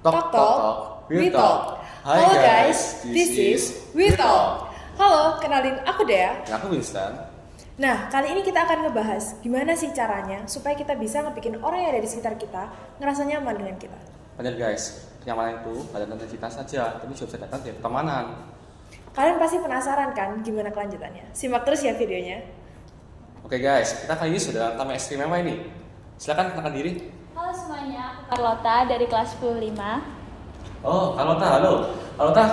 Talk Talk, We Talk. Halo guys, this is We Talk. Halo, kenalin aku Dea. Aku Winston. Nah, kali ini kita akan ngebahas gimana sih caranya supaya kita bisa ngebikin orang yang ada di sekitar kita ngerasa nyaman dengan kita. Benar guys, kenyamanan itu pada tentang kita saja, tapi juga bisa datang dari pertemanan. Kalian pasti penasaran kan gimana kelanjutannya? Simak terus ya videonya. Oke guys, kita kali ini sudah dalam tamu ekstrim apa ini? Silakan kenalkan diri. Halo semuanya, aku Carlota dari kelas 15. Oh, Carlota, halo. Carlota,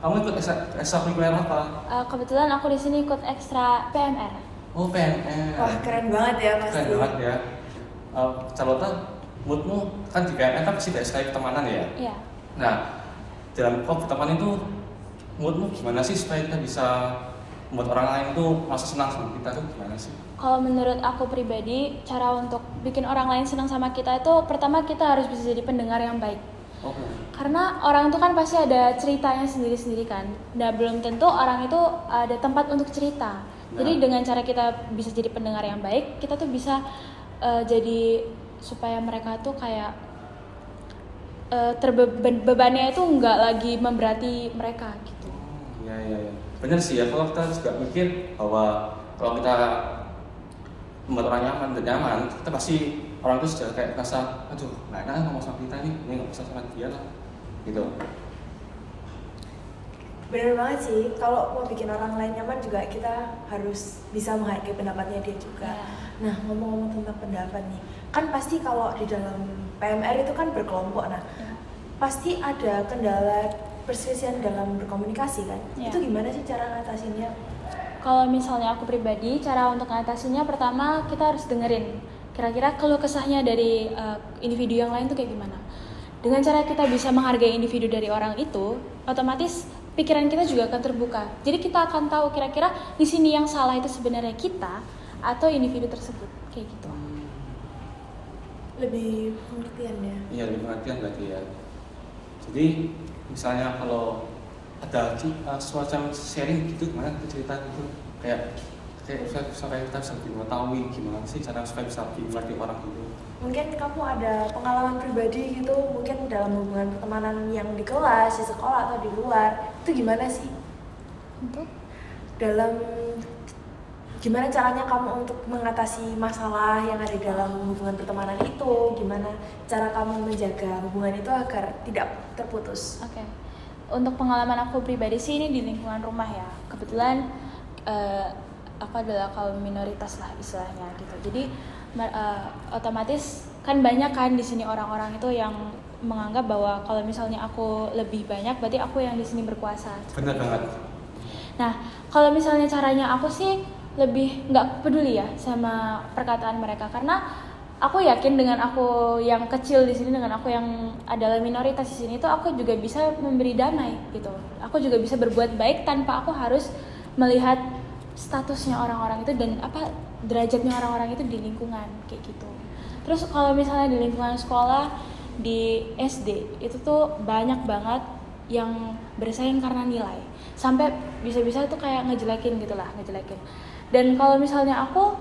kamu ikut ekstrakurikuler apa? Kebetulan aku di sini ikut ekstra PMR. Oh, PNR. Wah, keren banget ya pasti. Keren banget ya. Carlota, moodmu kan di PNR kan pasti dari sekali pertemanan ya? Iya. Nah, dalam pertemanan itu moodmu gimana sih supaya kita bisa membuat orang lain tuh merasa senang sama kita tuh gimana sih? Kalau menurut aku pribadi, cara untuk bikin orang lain senang sama kita itu pertama kita harus bisa jadi pendengar yang baik. Oke. Karena orang itu kan pasti ada ceritanya sendiri-sendiri kan. Nah, belum tentu orang itu ada tempat untuk cerita. Jadi dengan cara kita bisa jadi pendengar yang baik, kita tuh bisa jadi supaya mereka tuh kayak bebannya itu nggak lagi memberati mereka gitu. Iya. Bener sih ya, kalau kita juga mikir bahwa kalau kita membuat orang nyaman dan nyaman, kita pasti orang itu sudah kayak merasa, aduh, nggak enak ngomong sama kita nih, ini nggak bisa sama dia lah, gitu. Bener banget sih, kalau mau bikin orang lain nyaman juga kita harus bisa menghargai pendapatnya dia juga. Ya. Nah, ngomong-ngomong tentang pendapat nih, kan pasti kalau di dalam PMR itu kan berkelompok, nah Ya. pasti ada kendala perselisihan dalam berkomunikasi kan? Ya. Itu gimana sih cara ngatasinnya? Kalau misalnya aku pribadi, cara untuk mengatasinya pertama kita harus dengerin kira-kira keluh kesahnya dari individu yang lain tuh kayak gimana. Dengan cara kita bisa menghargai individu dari orang itu, otomatis pikiran kita juga akan terbuka. Jadi kita akan tahu kira-kira di sini yang salah itu sebenarnya kita atau individu tersebut, kayak gitu. Lebih pengertian ya? Iya, lebih pengertian berarti ya. Jadi, misalnya kalau ada semacam sharing gitu, gimana kita cerita gitu, kayak supaya kita bisa mengetahui gimana sih cara supaya bisa dimengerti orang gitu. Mungkin kamu ada pengalaman pribadi gitu, mungkin dalam hubungan pertemanan yang di kelas, di sekolah atau di luar, itu gimana sih? Untuk Dalam gimana caranya kamu untuk mengatasi masalah yang ada dalam hubungan pertemanan itu? Gimana cara kamu menjaga hubungan itu agar tidak terputus? Oke. Untuk pengalaman aku pribadi sih ini di lingkungan rumah ya. Kebetulan aku adalah kaum minoritas lah istilahnya gitu. Jadi otomatis kan banyak kan di sini orang-orang itu yang menganggap bahwa kalau misalnya aku lebih banyak berarti aku yang di sini berkuasa. Benar banget. Nah, kalau misalnya caranya aku sih lebih nggak peduli ya sama perkataan mereka karena aku yakin dengan aku yang kecil di sini, dengan aku yang adalah minoritas di sini itu aku juga bisa memberi damai gitu. Aku juga bisa berbuat baik tanpa aku harus melihat statusnya orang-orang itu dan derajatnya orang-orang itu di lingkungan kayak gitu. Terus kalau misalnya di lingkungan sekolah di SD itu tuh banyak banget yang bersaing karena nilai. Sampai bisa-bisa tuh kayak ngejelekin. Dan kalau misalnya aku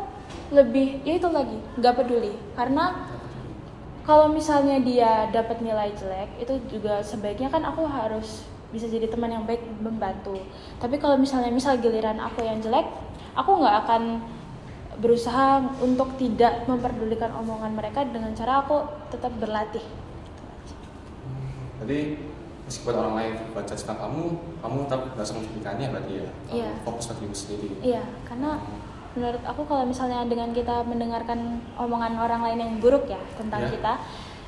lebih ya itu lagi nggak peduli karena kalau misalnya dia dapat nilai jelek itu juga sebaiknya kan aku harus bisa jadi teman yang baik membantu. Tapi kalau misal giliran aku yang jelek, aku nggak akan berusaha untuk tidak memperdulikan omongan mereka dengan cara aku tetap berlatih. Jadi meskipun orang lain baca tentang kamu tetap merasa memikirkannya berarti ya. Iya. Fokus pada diri sendiri. Iya, karena menurut aku kalau misalnya dengan kita mendengarkan omongan orang lain yang buruk ya tentang kita,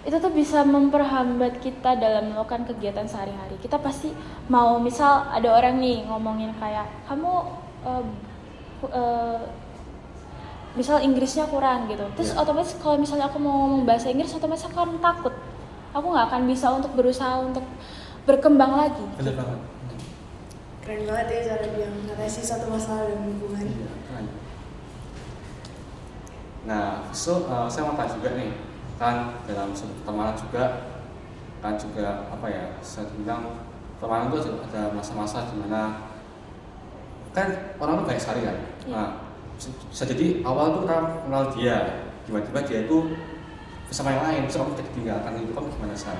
itu tuh bisa memperhambat kita dalam melakukan kegiatan sehari-hari. Kita pasti mau, misal ada orang nih ngomongin kayak kamu misal Inggrisnya kurang gitu. Terus otomatis kalau misalnya aku mau ngomong bahasa Inggris otomatis aku akan takut. Aku nggak akan bisa untuk berusaha untuk berkembang lagi. Benar banget. Keren banget ya cara dia mengatasi suatu masalah dalam hubungan. Iya, keren. Nah, saya mau tanya juga nih, kan dalam sebuah pertemanan juga saya bilang pertemanan itu ada masa-masa di mana kan orang itu banyak sekali kan. Iya. Nah, bisa jadi awal tuh kita kenal dia, tiba-tiba dia itu bersama yang lain, terus kamu ketinggalkan itu, kamu gimana sih?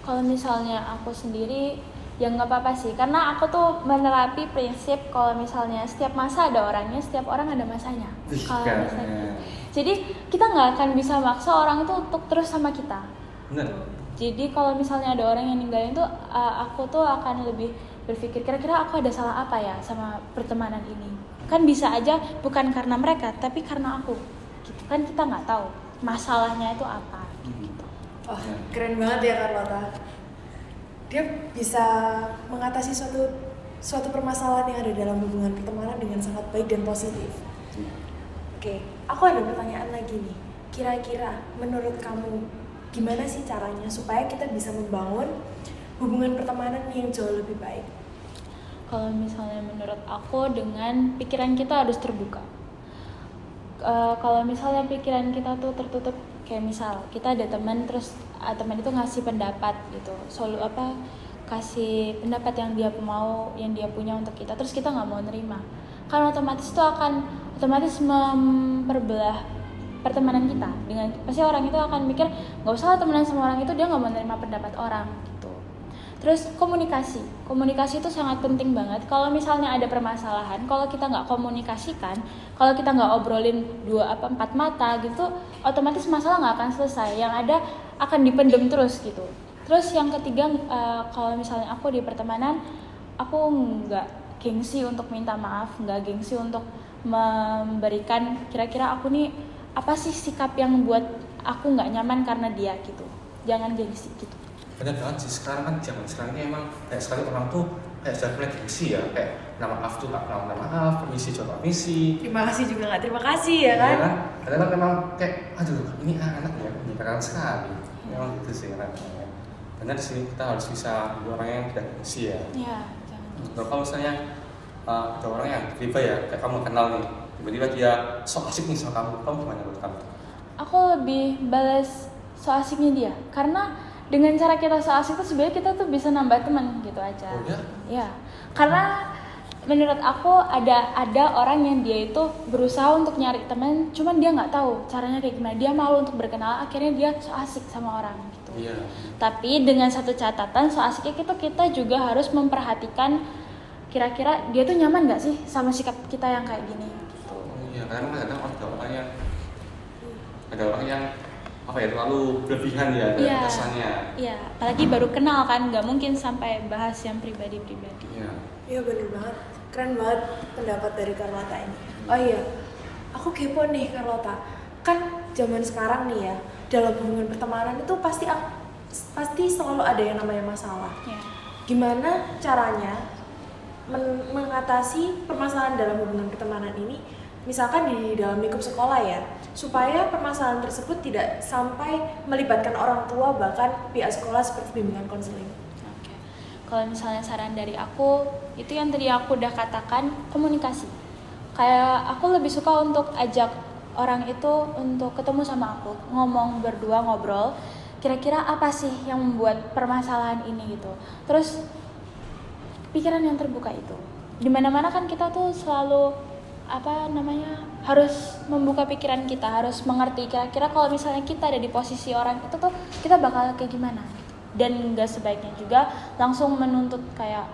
Kalau misalnya aku sendiri ya nggak apa-apa sih, karena aku tuh menerapi prinsip kalau misalnya setiap masa ada orangnya, setiap orang ada masanya. Kalau misalnya, jadi kita nggak akan bisa maksa orang itu untuk terus sama kita. Bener. Jadi kalau misalnya ada orang yang ninggalin tuh, aku tuh akan lebih berpikir kira-kira aku ada salah apa ya sama pertemanan ini. Kan bisa aja bukan karena mereka, tapi karena aku. Gitu kan, kita nggak tahu masalahnya itu apa. Gitu. Wah, keren banget ya Carlota. Dia bisa mengatasi suatu permasalahan yang ada dalam hubungan pertemanan dengan sangat baik dan positif. Oke, aku ada pertanyaan lagi nih. Kira-kira menurut kamu gimana sih caranya supaya kita bisa membangun hubungan pertemanan yang jauh lebih baik? Kalau misalnya menurut aku, dengan pikiran kita harus terbuka. Kalau misalnya pikiran kita tuh tertutup, kayak misal kita ada teman, terus teman itu ngasih pendapat gitu, kasih pendapat yang dia mau, yang dia punya untuk kita, terus kita nggak mau nerima, kan otomatis itu akan otomatis memperbelah pertemanan kita. Dengan pasti orang itu akan mikir nggak usah temenan sama orang itu, dia nggak mau nerima pendapat orang gitu. Terus komunikasi itu sangat penting banget. Kalau misalnya ada permasalahan, kalau kita nggak komunikasikan, kalau kita nggak obrolin 4 mata gitu, otomatis masalah nggak akan selesai. Yang ada akan dipendem terus gitu. Terus yang ketiga, kalau misalnya aku di pertemanan, aku nggak gengsi untuk minta maaf, nggak gengsi untuk memberikan kira-kira aku nih apa sih sikap yang membuat aku nggak nyaman karena dia gitu. Jangan gengsi gitu. Bener banget sih, sekarang kan zaman sekarang ini emang kayak sekali orang tuh kayak sudah mulai gengsi ya, kayak nama maaf tuh nggak pernah minta maaf, permisi coba permisi. Terima kasih juga nggak terima kasih ya kan? Iya kan? Kadang memang kayak aduh ini anak ya menyenangkan sekali. Memang gitu sih kan. Benar sih, kita harus bisa menjadi orang yang tidak gengsi ya. Ya, jangan. Nah, kalau misalnya ada orang yang tiba ya kayak kamu kenal nih, tiba-tiba dia sok asik nih sama kamu gimana menurut kamu? Aku lebih balas so asiknya dia, karena dengan cara kita so asik itu sebenarnya kita tuh bisa nambah teman gitu aja. Oh ya? Ya, karena menurut aku ada orang yang dia itu berusaha untuk nyari teman, cuman dia nggak tahu caranya kayak gimana, dia malu untuk berkenalan, akhirnya dia so asik sama orang gitu. Iya. Tapi dengan satu catatan, so asiknya kita juga harus memperhatikan kira-kira dia tuh nyaman nggak sih sama sikap kita yang kayak gini gitu. Oh iya, karena kadang ada orang yang apa ya terlalu berlebihan ya Iya. kesannya. Iya, apalagi baru kenal kan, nggak mungkin sampai bahas yang pribadi-pribadi. Iya. Iya bener banget, keren banget pendapat dari Carlota ini. Oh iya, aku kepo nih Carlota. Kan zaman sekarang nih ya, dalam hubungan pertemanan itu pasti selalu ada yang namanya masalah. Ya. Gimana caranya mengatasi permasalahan dalam hubungan pertemanan ini? Misalkan di dalam lingkup sekolah ya, supaya permasalahan tersebut tidak sampai melibatkan orang tua bahkan pihak sekolah seperti bimbingan konseling. Oke. Kalau misalnya saran dari aku, itu yang tadi aku udah katakan, komunikasi. Kayak aku lebih suka untuk ajak orang itu untuk ketemu sama aku, ngomong berdua, ngobrol. Kira-kira apa sih yang membuat permasalahan ini gitu. Terus pikiran yang terbuka itu. Dimana-mana kan kita tuh selalu harus membuka pikiran kita, harus mengerti kira-kira kalau misalnya kita ada di posisi orang itu tuh kita bakal kayak gimana gitu. Dan nggak sebaiknya juga langsung menuntut kayak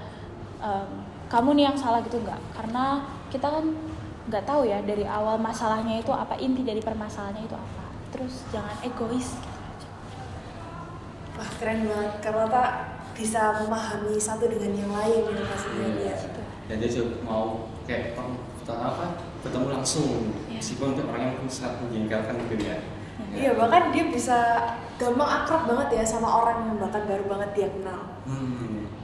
kamu nih yang salah gitu, nggak, karena kita kan nggak tahu ya dari awal masalahnya itu apa, inti dari permasalahannya itu apa. Terus jangan egois gitu aja. Wah keren banget, Carlota bisa memahami satu dengan yang lain gitu pastinya dia. Dan dia juga mau kayak bertemu langsung, meskipun untuk orang yang sangat menjengkelkan mungkin ya. Iya, bahkan dia bisa gampang akrab banget ya sama orang yang bahkan baru banget dia kenal.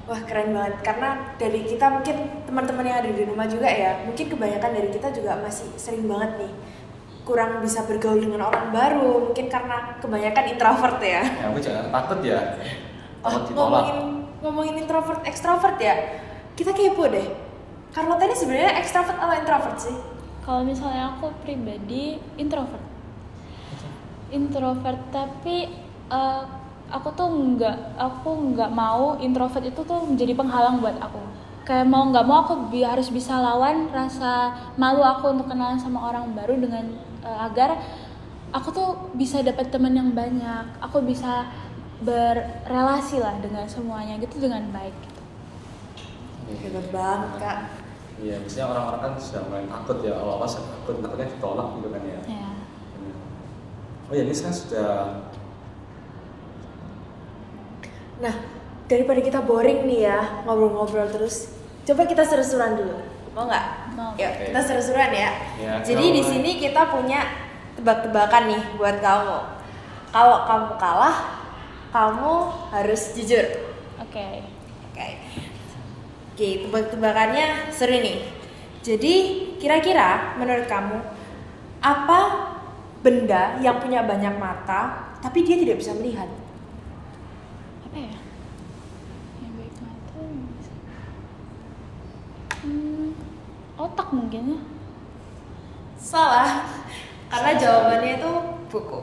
Wah keren banget, karena dari kita mungkin teman-teman yang ada di rumah juga ya, mungkin kebanyakan dari kita juga masih sering banget nih kurang bisa bergaul dengan orang baru, mungkin karena kebanyakan introvert ya. Ya, aku jangan takut ya. Takut ditolak. Ngomongin introvert ekstrovert ya, kita kepo deh. Carlota ini sebenarnya ekstrovert atau introvert sih? Kalau misalnya aku pribadi introvert, tapi aku nggak mau introvert itu tuh menjadi penghalang buat aku. Kayak mau nggak mau aku harus bisa lawan rasa malu aku untuk kenalan sama orang baru dengan agar aku tuh bisa dapat teman yang banyak, aku bisa berrelasi lah dengan semuanya gitu dengan baik gitu. Hebat banget kak. Iya, biasanya orang-orang kan sudah mulai takut ya, awal-awal saya takutnya ditolak gitu kan ya. Ya. Oh ya, ini saya sudah. Nah, daripada kita boring nih ya ngobrol-ngobrol terus, coba kita seru-seruan dulu. Mau nggak? Mau. Yuk, Oke. kita seru-seruan ya. Ya, Jadi di kalau- sini kita punya tebak-tebakan nih buat kamu. Kalau kamu kalah, kamu harus jujur. Oke. Oke. Oke, tebak-tebakannya seru nih. Jadi, kira-kira menurut kamu apa benda yang punya banyak mata tapi dia tidak bisa melihat? Apa ya? Yang baik mata yang bisa. Otak mungkin ya. Salah. Karena jawabannya itu buku.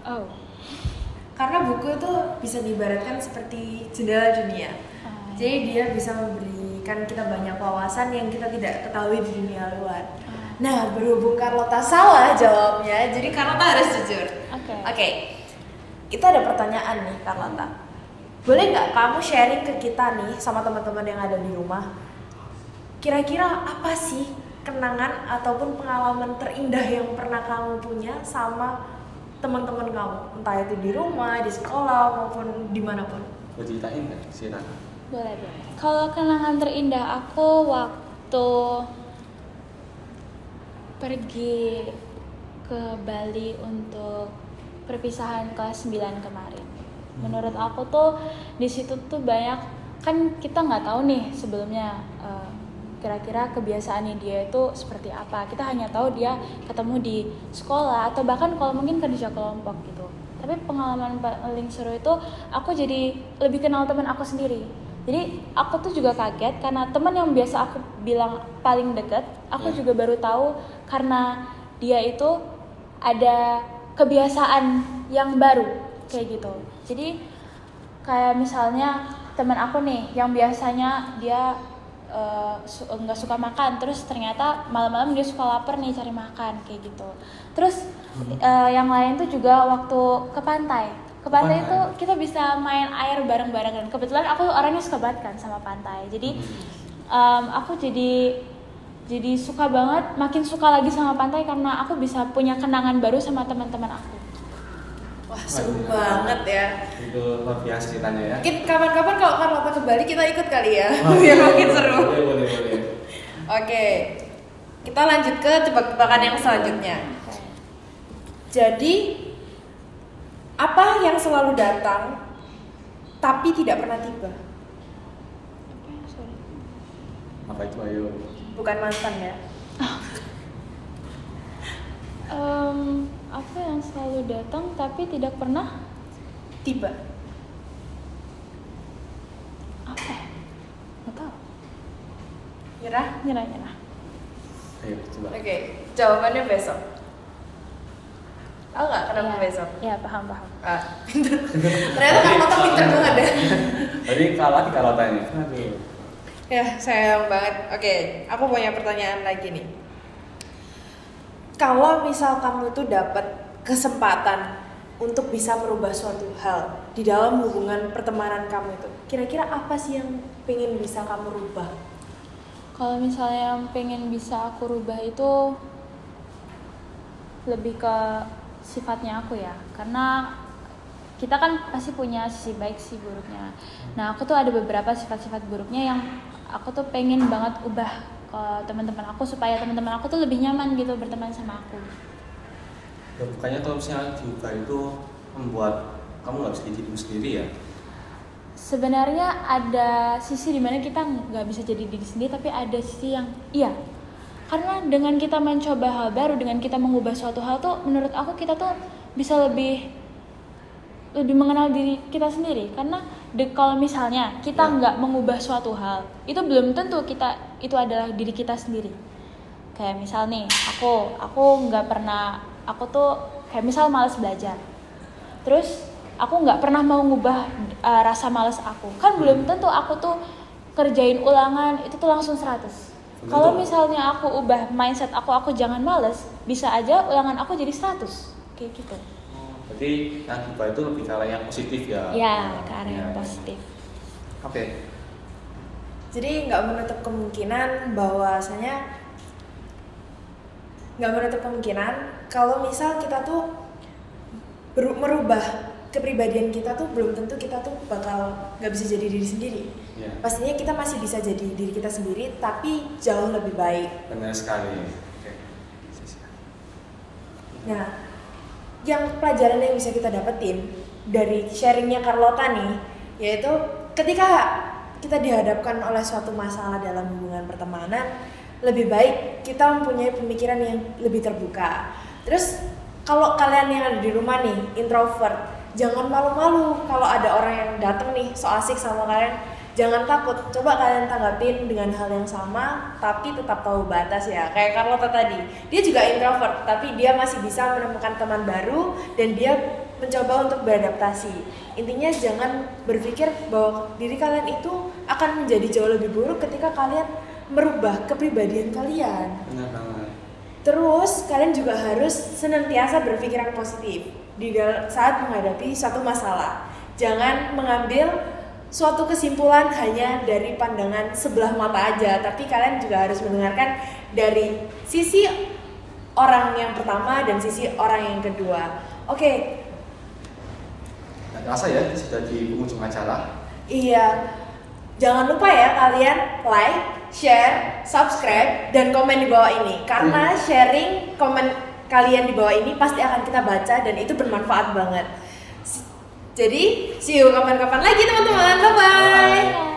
Oh. Karena buku itu bisa diibaratkan seperti jendela dunia. Jadi dia bisa memberikan kita banyak wawasan yang kita tidak ketahui di dunia luar. Nah, berhubung Carlota salah jawabnya, jadi Carlota harus jujur. Oke. Oke, kita ada pertanyaan nih Carlota. Boleh nggak kamu sharing ke kita nih sama teman-teman yang ada di rumah? Kira-kira apa sih kenangan ataupun pengalaman terindah yang pernah kamu punya sama teman-teman kamu? Entah itu di rumah, di sekolah, maupun dimanapun. Mau ceritain nggak? Silakan. Boleh. Kalau kenangan terindah aku waktu pergi ke Bali untuk perpisahan kelas 9 kemarin. Menurut aku tuh di situ tuh banyak, kan kita nggak tahu nih sebelumnya kira-kira kebiasaannya dia itu seperti apa. Kita hanya tahu dia ketemu di sekolah atau bahkan kalau mungkin kerja kelompok gitu. Tapi pengalaman paling seru itu aku jadi lebih kenal teman aku sendiri. Jadi aku tuh juga kaget karena teman yang biasa aku bilang paling deket, aku juga baru tahu karena dia itu ada kebiasaan yang baru kayak gitu. Jadi kayak misalnya teman aku nih yang biasanya dia nggak suka makan, terus ternyata malam-malam dia suka lapar nih cari makan kayak gitu. Terus yang lain tuh juga waktu ke pantai. Ke pantai itu kita bisa main air bareng-bareng kan. Kebetulan aku orangnya suka banget kan sama pantai. Jadi aku jadi suka banget, makin suka lagi sama pantai karena aku bisa punya kenangan baru sama teman-teman aku. Wah, seru banget ya. Itu luar biasa ceritanya ya. Mungkin kapan-kapan kalau Carlota ke Bali kita ikut kali ya. Biar makin seru. Boleh. Oke. Kita lanjut ke tebak-tebakan yang selanjutnya. Jadi apa yang selalu datang tapi tidak pernah tiba? Apa ya? Sorry. Apa itu ayo? Bukan mantan ya. Apa yang selalu datang tapi tidak pernah Tiba. apa ya? Nggak tahu. Nyerah? Nyerah. Ayo coba. Oke. Jawabannya besok. Tahu nggak kenapa Ya, besok? Ya, paham. Ah, pinter. Ternyata Carlota pinter banget ya. Tadi kalah di Carlota-nya. Aduh. Ya, sayang banget. Oke, aku punya pertanyaan lagi nih. Kalau misal kamu itu dapat kesempatan untuk bisa merubah suatu hal di dalam hubungan pertemanan kamu itu, kira-kira apa sih yang pengen bisa kamu rubah? Kalau misalnya yang pengen bisa aku rubah itu lebih ke sifatnya aku ya, karena kita kan pasti punya sisi baik sisi buruknya. Nah aku tuh ada beberapa sifat-sifat buruknya yang aku tuh pengen banget ubah ke teman-teman aku supaya teman-teman aku tuh lebih nyaman gitu berteman sama aku. Ya, bukannya kalau misalnya diubah itu membuat kamu nggak bisa jadi dirimu sendiri ya? Sebenarnya ada sisi dimana kita nggak bisa jadi diri sendiri, tapi ada sisi yang iya. Karena dengan kita mencoba hal baru, dengan kita mengubah suatu hal tuh, menurut aku kita tuh bisa lebih mengenal diri kita sendiri. Karena kalau misalnya kita nggak mengubah suatu hal, itu belum tentu kita itu adalah diri kita sendiri. Kayak misal nih, aku nggak pernah, aku tuh kayak misal malas belajar. Terus aku nggak pernah mau ngubah rasa malas aku. Kan belum tentu aku tuh kerjain ulangan itu tuh langsung 100. Kalau misalnya aku ubah mindset aku jangan males, bisa aja ulangan aku jadi 100. Kayak gitu. Jadi yang gibah itu lebih ke arah yang positif ya. Ya, ke arah Ya. yang positif. Oke. Jadi nggak menutup kemungkinan bahwasanya kalau misal kita tuh merubah kepribadian kita tuh belum tentu kita tuh bakal nggak bisa jadi diri sendiri. Ya. Pastinya kita masih bisa jadi diri kita sendiri, tapi jauh lebih baik. Benar sekali. Oke. Nah, yang pelajaran yang bisa kita dapetin dari sharingnya Carlota nih, yaitu ketika kita dihadapkan oleh suatu masalah dalam hubungan pertemanan, lebih baik kita mempunyai pemikiran yang lebih terbuka. Terus kalau kalian yang ada di rumah nih, introvert, jangan malu-malu kalau ada orang yang datang nih so asik sama kalian. Jangan takut, coba kalian tanggapin dengan hal yang sama, tapi tetap tahu batas ya. Kayak Carlota tadi, dia juga introvert, tapi dia masih bisa menemukan teman baru dan dia mencoba untuk beradaptasi. Intinya jangan berpikir bahwa diri kalian itu akan menjadi jauh lebih buruk ketika kalian merubah kepribadian kalian. Benar banget. Terus kalian juga harus senantiasa berpikiran positif saat menghadapi suatu masalah. Jangan mengambil suatu kesimpulan hanya dari pandangan sebelah mata aja, tapi kalian juga harus mendengarkan dari sisi orang yang pertama dan sisi orang yang kedua. Oke. Nggak terasa ya sudah di penghujung acara. Iya. Jangan lupa ya kalian like, share, subscribe, dan komen di bawah ini. Karena sharing komen kalian di bawah ini pasti akan kita baca dan itu bermanfaat banget. Jadi, see you kapan-kapan lagi teman-teman. Bye-bye. Bye.